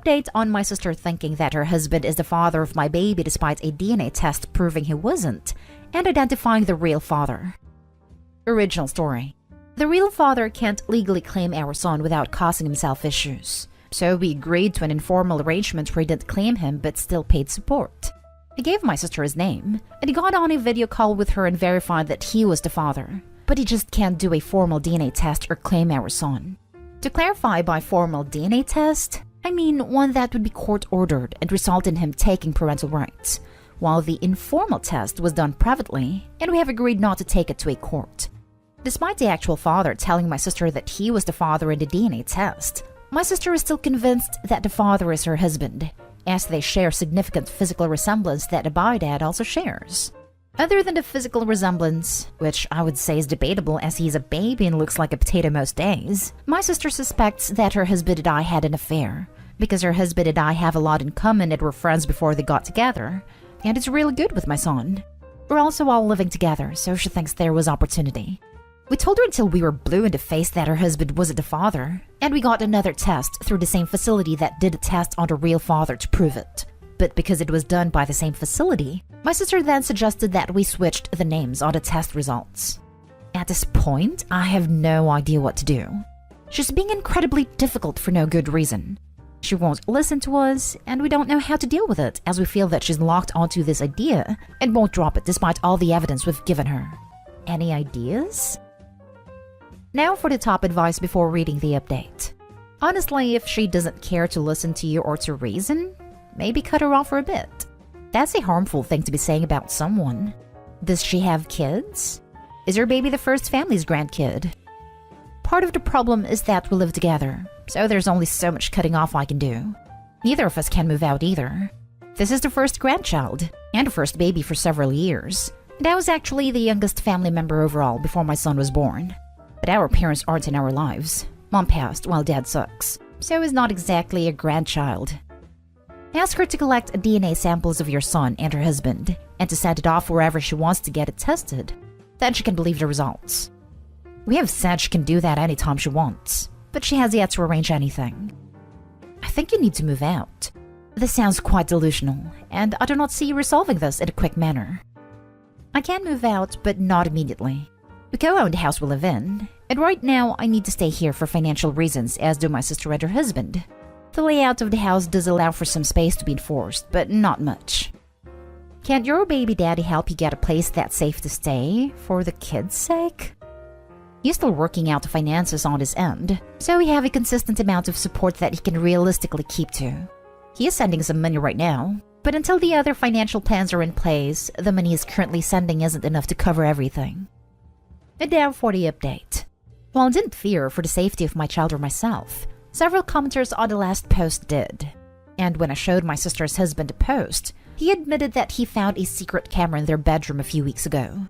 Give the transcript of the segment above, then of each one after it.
update on my sister thinking that her husband is the father of my baby despite a DNA test proving he wasn't, and identifying the real father. Original story. The real father can't legally claim our son without causing himself issues, so we agreed to an informal arrangement where he didn't claim him but still paid support. He gave my sister his name, and he got on a video call with her and verified that he was the father, but he just can't do a formal DNA test or claim our son. To clarify, by formal DNA test, I mean one that would be court-ordered and result in him taking parental rights, while the informal test was done privately, and we have agreed not to take it to a court. Despite the actual father telling my sister that he was the father in the DNA test, my sister is still convinced that the father is her husband, as they share significant physical resemblance that the biodad also shares. Other than the physical resemblance, which I would say is debatable as he's a baby and looks like a potato most days, my sister suspects that her husband and I had an affair, because her husband and I have a lot in common and were friends before they got together, and it's really good with my son. We're also all living together, so she thinks there was opportunity. We told her until we were blue in the face that her husband wasn't the father, and we got another test through the same facility that did a test on the real father to prove it. But because it was done by the same facility, my sister then suggested that we switched the names on the test results. At this point, I have no idea what to do. She's being incredibly difficult for no good reason. She won't listen to us, and we don't know how to deal with it as we feel that she's locked onto this idea and won't drop it despite all the evidence we've given her. Any ideas? Now for the top advice before reading the update. Honestly, if she doesn't care to listen to you or to reason, maybe cut her off for a bit. That's a harmful thing to be saying about someone. Does she have kids? Is her baby the first family's grandkid? Part of the problem is that we live together, so there's only so much cutting off I can do. Neither of us can move out either. This is the first grandchild, and the first baby for several years. And I was actually the youngest family member overall before my son was born. But our parents aren't in our lives. Mom passed while Dad sucks, so is not exactly a grandchild. Ask her to collect DNA samples of your son and her husband, and to send it off wherever she wants to get it tested. Then she can believe the results. We have said she can do that anytime she wants, but she has yet to arrange anything. I think you need to move out. This sounds quite delusional, and I do not see you resolving this in a quick manner. I can move out, but not immediately. We co-own the house we live in, and right now I need to stay here for financial reasons, as do my sister and her husband. The layout of the house does allow for some space to be enforced, but not much. Can't your baby daddy help you get a place that's safe to stay, for the kids' sake? He's still working out the finances on his end, so we have a consistent amount of support that he can realistically keep to. He is sending some money right now, but until the other financial plans are in place, the money he's currently sending isn't enough to cover everything. And now for the update. While I didn't fear for the safety of my child or myself, several commenters on the last post did. And when I showed my sister's husband the post, he admitted that he found a secret camera in their bedroom a few weeks ago.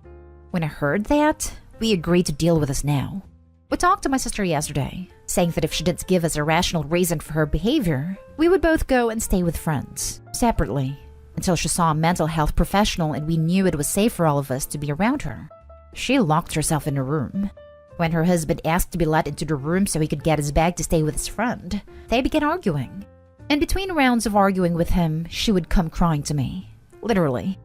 When I heard that, we agreed to deal with this now. We talked to my sister yesterday, saying that if she didn't give us a rational reason for her behavior, we would both go and stay with friends, separately, until she saw a mental health professional and we knew it was safe for all of us to be around her. She locked herself in a room. When her husband asked to be let into the room so he could get his bag to stay with his friend, they began arguing. And between rounds of arguing with him, she would come crying to me. Literally.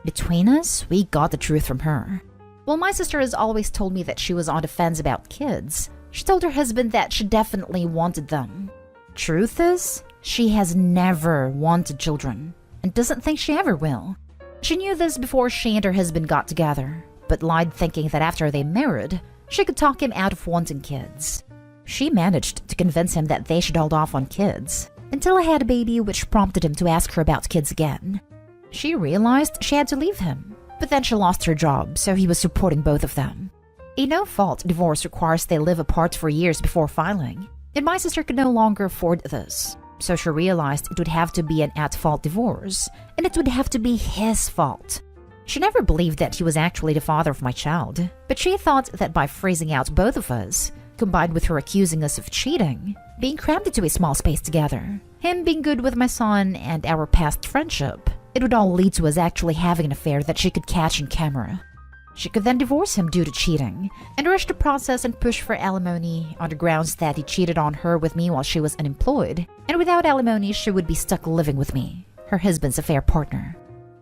Between us, we got the truth from her. While my sister has always told me that she was on the fence about kids, she told her husband that she definitely wanted them. Truth is, she has never wanted children, and doesn't think she ever will. She knew this before she and her husband got together, but lied thinking that after they married, she could talk him out of wanting kids. She managed to convince him that they should hold off on kids, until I had a baby, which prompted him to ask her about kids again. She realized she had to leave him, but then she lost her job, so he was supporting both of them. A no-fault divorce requires they live apart for years before filing, and my sister could no longer afford this, so she realized it would have to be an at-fault divorce, and it would have to be his fault. She never believed that he was actually the father of my child, but she thought that by freezing out both of us, combined with her accusing us of cheating, being crammed into a small space together, him being good with my son, and our past friendship, it would all lead to us actually having an affair that she could catch on camera. She could then divorce him due to cheating, and rush the process and push for alimony on the grounds that he cheated on her with me while she was unemployed, and without alimony she would be stuck living with me, her husband's affair partner.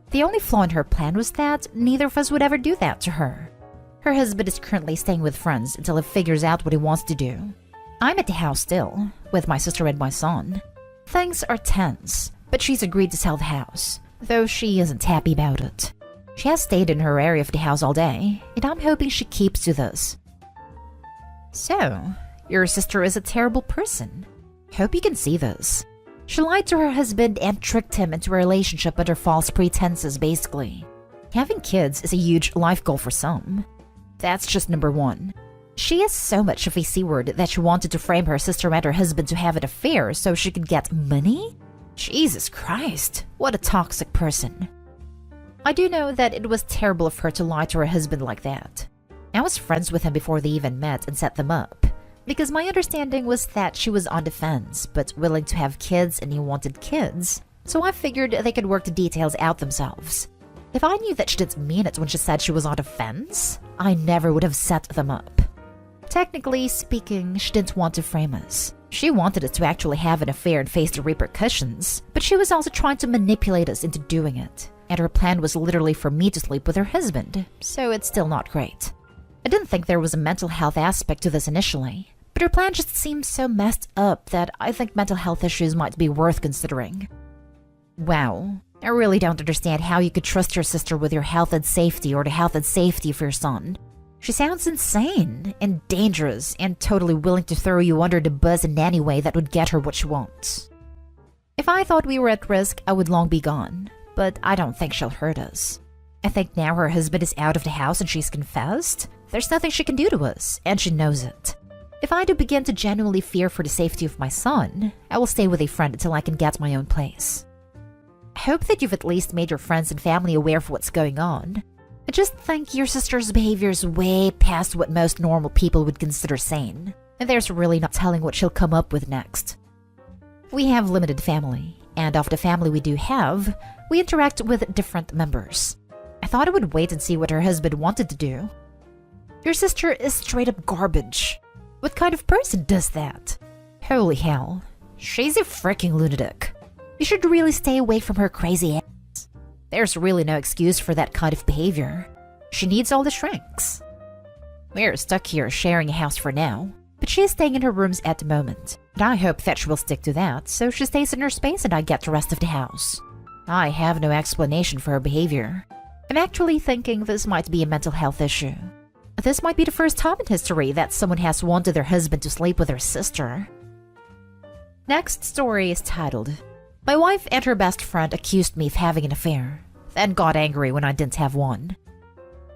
The only flaw in her plan was that neither of us would ever do that to her. Her husband is currently staying with friends until he figures out what he wants to do. I'm at the house still, with my sister and my son. Things are tense, but she's agreed to sell the house, though she isn't happy about it. She has stayed in her area of the house all day, and I'm hoping she keeps to this. So, your sister is a terrible person. Hope you can see this. She lied to her husband and tricked him into a relationship under false pretenses, basically. Having kids is a huge life goal for some. That's just number one. She is so much of a C-word that she wanted to frame her sister and her husband to have an affair so she could get money? Jesus Christ, what a toxic person. I do know that it was terrible of her to lie to her husband like that. I was friends with him before they even met and set them up, because my understanding was that she was on the fence but willing to have kids and he wanted kids, so I figured they could work the details out themselves. If I knew that she didn't mean it when she said she was on the fence, I never would have set them up. Technically speaking, she didn't want to frame us. She wanted us to actually have an affair and face the repercussions, but she was also trying to manipulate us into doing it, and her plan was literally for me to sleep with her husband, so it's still not great. I didn't think there was a mental health aspect to this initially, but her plan just seems so messed up that I think mental health issues might be worth considering. Wow, I really don't understand how you could trust your sister with your health and safety or the health and safety of your son. She sounds insane and dangerous and totally willing to throw you under the bus in any way that would get her what she wants. If I thought we were at risk, I would long be gone, but I don't think she'll hurt us. I think now her husband is out of the house and she's confessed, there's nothing she can do to us, and she knows it. If I do begin to genuinely fear for the safety of my son, I will stay with a friend until I can get my own place. I hope that you've at least made your friends and family aware of what's going on. I just think your sister's behavior is way past what most normal people would consider sane, and there's really not telling what she'll come up with next. We have limited family, and of the family we do have, we interact with different members. I thought I would wait and see what her husband wanted to do. Your sister is straight up garbage. What kind of person does that? Holy hell, she's a freaking lunatic. You should really stay away from her crazy ass. There's really no excuse for that kind of behavior. She needs all the shrinks. We're stuck here sharing a house for now, but she is staying in her rooms at the moment, and I hope that she will stick to that, so she stays in her space and I get the rest of the house. I have no explanation for her behavior. I'm actually thinking this might be a mental health issue. This might be the first time in history that someone has wanted their husband to sleep with their sister. Next story is titled, My wife and her best friend accused me of having an affair, then got angry when I didn't have one.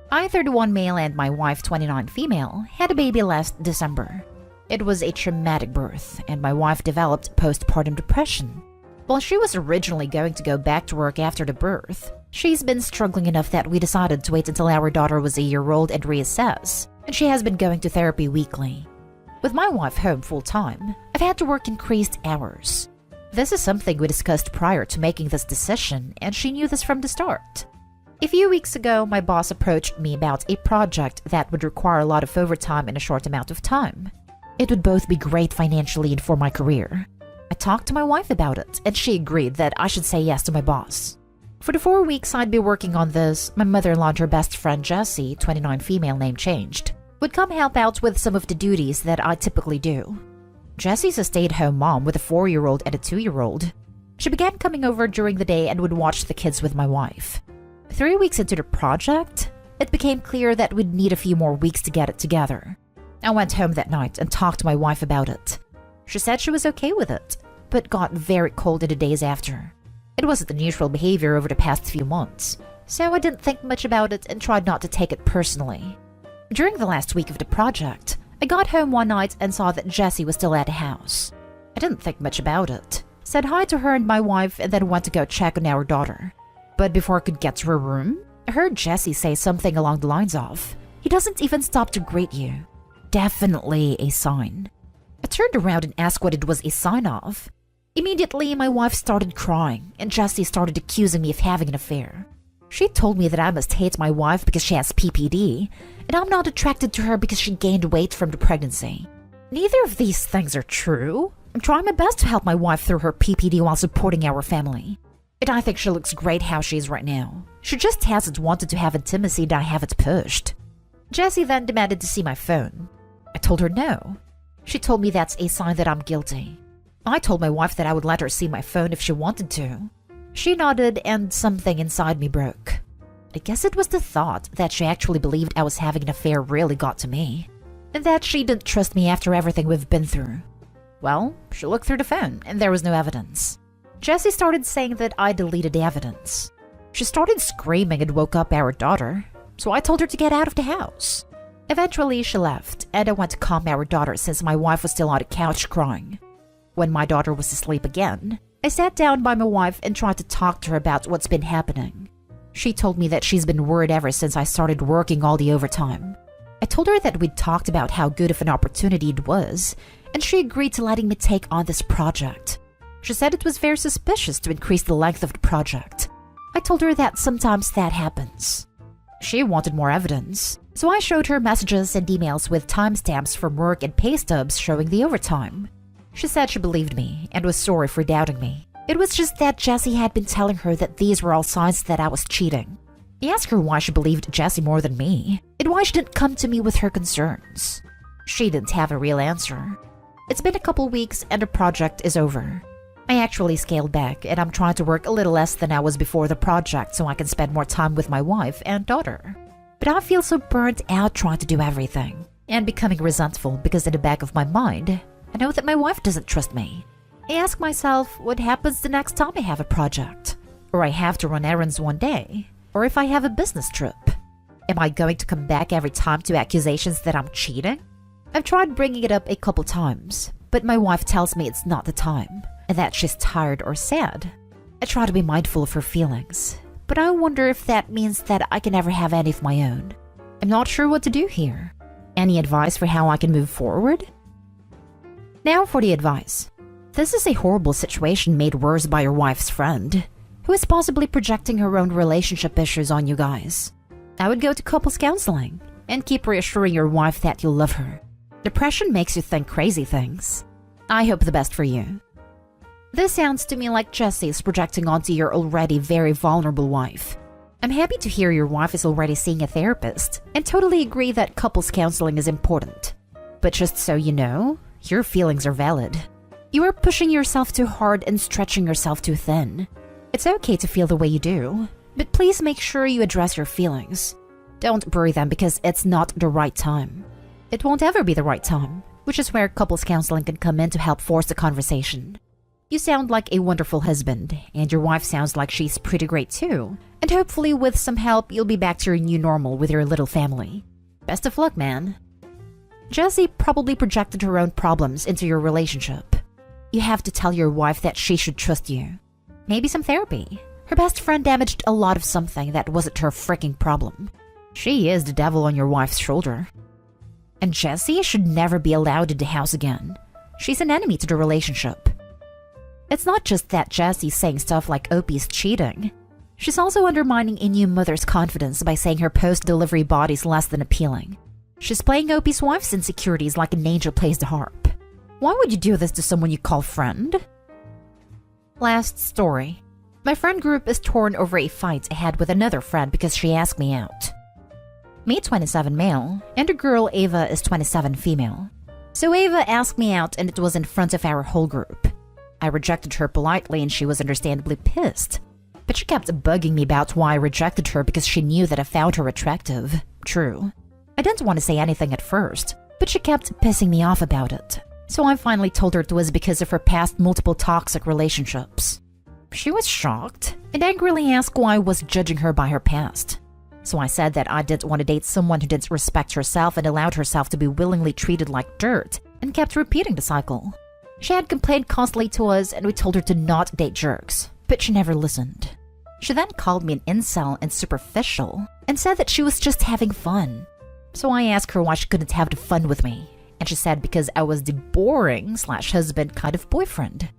I, 31 male, and my wife, 29 female, had a baby last December. It was a traumatic birth, and my wife developed postpartum depression. While she was originally going to go back to work after the birth, she's been struggling enough that we decided to wait until our daughter was a year old and reassess, and she has been going to therapy weekly. With my wife home full-time, I've had to work increased hours. This is something we discussed prior to making this decision, and she knew this from the start. A few weeks ago, my boss approached me about a project that would require a lot of overtime in a short amount of time. It would both be great financially and for my career. I talked to my wife about it, and she agreed that I should say yes to my boss. For the 4 weeks I'd be working on this, my mother-in-law and her best friend Jessie, 29 female name changed, would come help out with some of the duties that I typically do. Jessie's a stay-at-home mom with a 4-year-old and a 2-year-old. She began coming over during the day and would watch the kids with my wife. 3 weeks into the project, it became clear that we'd need a few more weeks to get it together. I went home that night and talked to my wife about it. She said she was okay with it, but got very cold in the days after. It wasn't unusual behavior over the past few months, so I didn't think much about it and tried not to take it personally. During the last week of the project, I got home one night and saw that Jessie was still at the house. I didn't think much about it, said hi to her and my wife, and then went to go check on our daughter. But before I could get to her room, I heard Jessie say something along the lines of, "He doesn't even stop to greet you." Definitely a sign. I turned around and asked what it was a sign of. Immediately, my wife started crying, and Jessie started accusing me of having an affair. She told me that I must hate my wife because she has PPD, and I'm not attracted to her because she gained weight from the pregnancy. Neither of these things are true. I'm trying my best to help my wife through her PPD while supporting our family. And I think she looks great how she is right now. She just hasn't wanted to have intimacy and I haven't pushed. Jessie then demanded to see my phone. I told her no. She told me that's a sign that I'm guilty. I told my wife that I would let her see my phone if she wanted to. She nodded and something inside me broke. I guess it was the thought that she actually believed I was having an affair really got to me. And that she didn't trust me after everything we've been through. Well, she looked through the phone and there was no evidence. Jessie started saying that I deleted the evidence. She started screaming and woke up our daughter, so I told her to get out of the house. Eventually, she left, and I went to calm our daughter since my wife was still on the couch crying. When my daughter was asleep again, I sat down by my wife and tried to talk to her about what's been happening. She told me that she's been worried ever since I started working all the overtime. I told her that we'd talked about how good of an opportunity it was, and she agreed to letting me take on this project. She said it was very suspicious to increase the length of the project. I told her that sometimes that happens. She wanted more evidence, so I showed her messages and emails with timestamps from work and pay stubs showing the overtime. She said she believed me and was sorry for doubting me. It was just that Jessie had been telling her that these were all signs that I was cheating. I asked her why she believed Jessie more than me, and why she didn't come to me with her concerns. She didn't have a real answer. It's been a couple weeks and the project is over. I actually scaled back and I'm trying to work a little less than I was before the project so I can spend more time with my wife and daughter. But I feel so burnt out trying to do everything and becoming resentful because in the back of my mind, I know that my wife doesn't trust me. I ask myself what happens the next time I have a project, or I have to run errands one day, or if I have a business trip. Am I going to come back every time to accusations that I'm cheating? I've tried bringing it up a couple times, but my wife tells me it's not the time, and that she's tired or sad. I try to be mindful of her feelings, but I wonder if that means that I can never have any of my own. I'm not sure what to do here. Any advice for how I can move forward? Now for the advice. This is a horrible situation made worse by your wife's friend, who is possibly projecting her own relationship issues on you guys. I would go to couples counseling and keep reassuring your wife that you love her. Depression makes you think crazy things. I hope the best for you. This sounds to me like Jessie is projecting onto your already very vulnerable wife. I'm happy to hear your wife is already seeing a therapist and totally agree that couples counseling is important. But just so you know, your feelings are valid. You are pushing yourself too hard and stretching yourself too thin. It's okay to feel the way you do, but please make sure you address your feelings. Don't bury them because it's not the right time. It won't ever be the right time, which is where couples counseling can come in to help force the conversation. You sound like a wonderful husband, and your wife sounds like she's pretty great too, and hopefully with some help you'll be back to your new normal with your little family. Best of luck, man. Jessie probably projected her own problems into your relationship. You have to tell your wife that she should trust you. Maybe some therapy. Her best friend damaged a lot of something that wasn't her freaking problem. She is the devil on your wife's shoulder. And Jessie should never be allowed in the house again. She's an enemy to the relationship. It's not just that Jessie's saying stuff like Opie's cheating. She's also undermining a new mother's confidence by saying her post-delivery body's less than appealing. She's playing Opie's wife's insecurities like an angel plays the harp. Why would you do this to someone you call friend? Last story. My friend group is torn over a fight I had with another friend because she asked me out. Me 27 male, and a girl Ava is 27 female. So Ava asked me out and it was in front of our whole group. I rejected her politely and she was understandably pissed. But she kept bugging me about why I rejected her because she knew that I found her attractive. True. I didn't want to say anything at first, but she kept pissing me off about it. So I finally told her it was because of her past multiple toxic relationships. She was shocked and angrily asked why I was judging her by her past. So I said that I didn't want to date someone who didn't respect herself and allowed herself to be willingly treated like dirt, and kept repeating the cycle. She had complained constantly to us and we told her to not date jerks, but she never listened. She then called me an incel and superficial and said that she was just having fun. So I asked her why she couldn't have the fun with me, and she said because I was the boring/husband kind of boyfriend.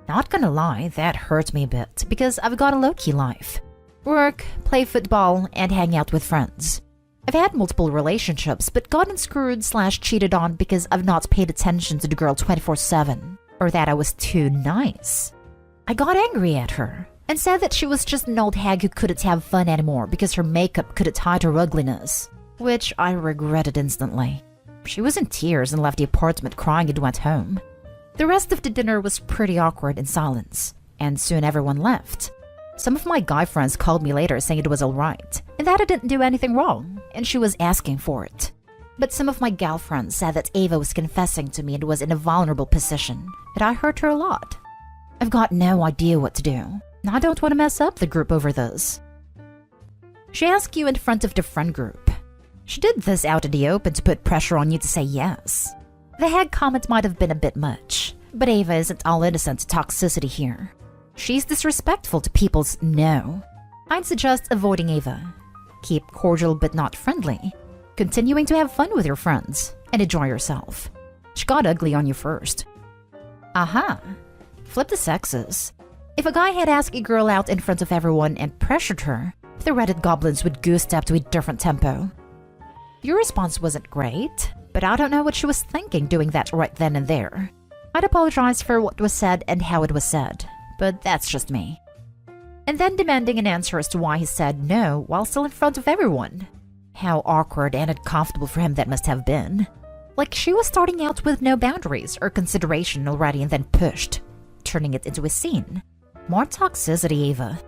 Not gonna lie, that hurt me a bit because I've got a low-key life. Work, play football, and hang out with friends. I've had multiple relationships, but gotten screwed/cheated on because I've not paid attention to the girl 24/7, or that I was too nice. I got angry at her and said that she was just an old hag who couldn't have fun anymore because her makeup couldn't hide her ugliness, which I regretted instantly. She was in tears and left the apartment crying and went home. The rest of the dinner was pretty awkward in silence, and soon everyone left. Some of my guy friends called me later saying it was alright, and that I didn't do anything wrong, and she was asking for it. But some of my gal friends said that Ava was confessing to me and was in a vulnerable position, and I hurt her a lot. I've got no idea what to do, and I don't want to mess up the group over this. She asked you in front of the friend group. She did this out in the open to put pressure on you to say yes. The hag comment might have been a bit much, but Ava isn't all innocent toxicity here. She's disrespectful to people's no. I'd suggest avoiding Ava. Keep cordial but not friendly. Continuing to have fun with your friends and enjoy yourself. She got ugly on you first. Aha! Flip the sexes. If a guy had asked a girl out in front of everyone and pressured her, the Reddit goblins would goose step to a different tempo. Your response wasn't great, but I don't know what she was thinking doing that right then and there. I'd apologize for what was said and how it was said, but that's just me. And then demanding an answer as to why he said no while still in front of everyone. How awkward and uncomfortable for him that must have been. Like she was starting out with no boundaries or consideration already and then pushed, turning it into a scene. More toxicity, Ava.